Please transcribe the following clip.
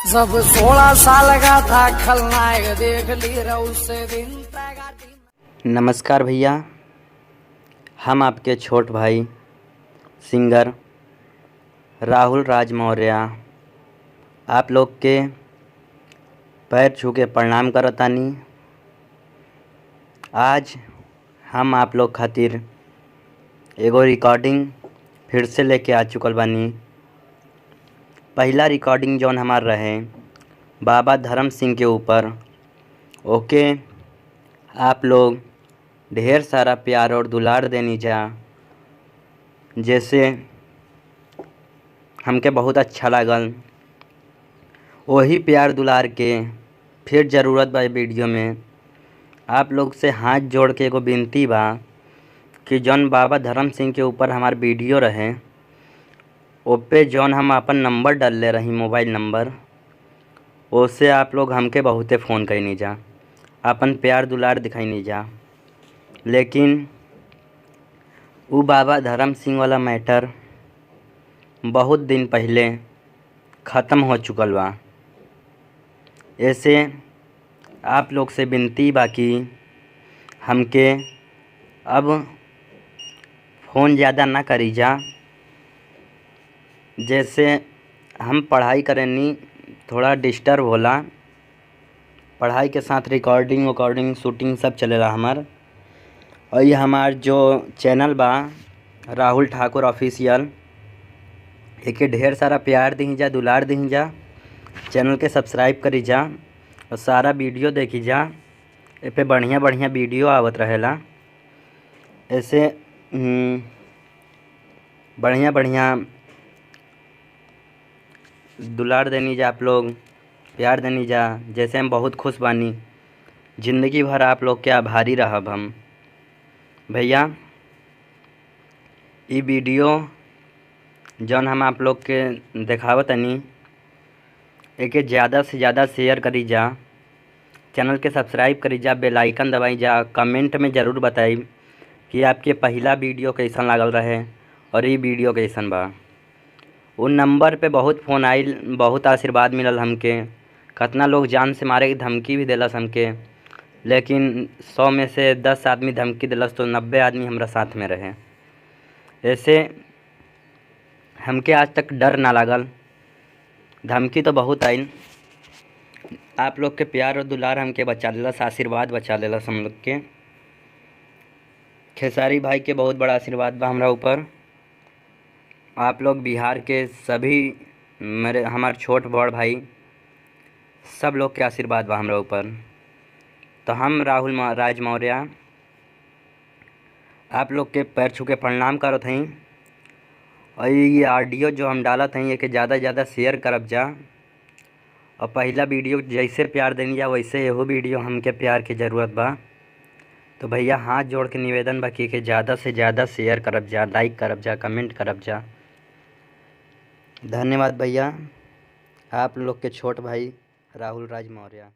जब 16 साल का था खलनायक देख ली उस दिन। नमस्कार भैया, हम आपके छोट भाई सिंगर राहुल राज मौर्य आप लोग के पैर छू के प्रणाम करतानी। आज हम आप लोग खातिर एगो रिकॉर्डिंग फिर से लेके आ चुकल बानी। पहला रिकॉर्डिंग जौन हमार रहे बाबा धर्म सिंह के ऊपर, ओके आप लोग ढेर सारा प्यार और दुलार देनी जा, जैसे हमके बहुत अच्छा लागल। वही प्यार दुलार के फिर ज़रूरत बा वीडियो में। आप लोग से हाथ जोड़ के एगो विनती बा कि जौन बाबा धर्म सिंह के ऊपर हमार वीडियो रहे ओपे जौन हम अपन नंबर डालले रही, मोबाइल नंबर, उससे आप लोग हमके बहुते फ़ोन कैनी जा, अपन प्यार दुलार दिखैनी जा। लेकिन वो बाबा धर्म सिंह वाला मैटर बहुत दिन पहले ख़त्म हो चुकल बा। ऐसे आप लोग से विनती बा कि हमके अब फ़ोन ज़्यादा ना करी जा। जैसे हम पढ़ाई करेनी, थोड़ा डिस्टर्ब होला, पढ़ाई के साथ रिकॉर्डिंग शूटिंग सब चलेला हमार। और ये हमार जो चैनल बा राहुल ठाकुर ऑफिशियल, एके ढेर सारा प्यार दी जा, दुलार दी जा, चैनल के सब्सक्राइब करी जा और सारा वीडियो देखी जा। ए पे बढ़िया बढ़िया वीडियो आवत रहेला। ऐसे बढ़िया बढ़िया दुलार देनी जा, आप लोग प्यार देनी जा, जैसे हम बहुत खुश बानी। ज़िंदगी भर आप लोग के आभारी रहब हम। भैया ये वीडियो जौन हम आप लोग के देखावतनी, एके ज़्यादा से ज़्यादा शेयर करी जा, चैनल के सब्सक्राइब करी जा, बेल आइकन दबाई जा, कमेंट में ज़रूर बताई कि आपके पहला वीडियो कैसन लागल रहे और ये वीडियो कैसन बा। उन नंबर पे बहुत फ़ोन आइल, बहुत आशीर्वाद मिलल हमके। कितना लोग जान से मारे की धमकी भी दिलस हमके, लेकिन 100 में से 10 आदमी धमकी दिलस तो 90 आदमी हमरा साथ में रहे। ऐसे हमके आज तक डर ना लागल। धमकी तो बहुत आइल, आप लोग के प्यार और दुलार हमके बचा लेलस, आशीर्वाद बचा लेलस हम लोग के। खेसारी भाई के बहुत बड़ा आशीर्वाद बा हमरा ऊपर। आप लोग बिहार के सभी हमार छोट बड़ भाई सब लोग के आशीर्वाद बा हमरा ऊपर। तो हम राहुल राज मौर्य आप लोग के पैर छू के प्रणाम करत हई। और ये ऑडियो जो हम डालत हई ये के ज़्यादा से ज़्यादा शेयर करब जा। और पहला वीडियो जैसे प्यार देनी जा वैसे एहो वीडियो हमके प्यार की ज़रूरत बा। तो भैया हाथ जोड़ के निवेदन बा कि ज़्यादा से ज़्यादा शेयर करब जा, लाइक करब जा, कमेंट करब जा। धन्यवाद भैया। आप लोग के छोट भाई राहुल राज मौर्य।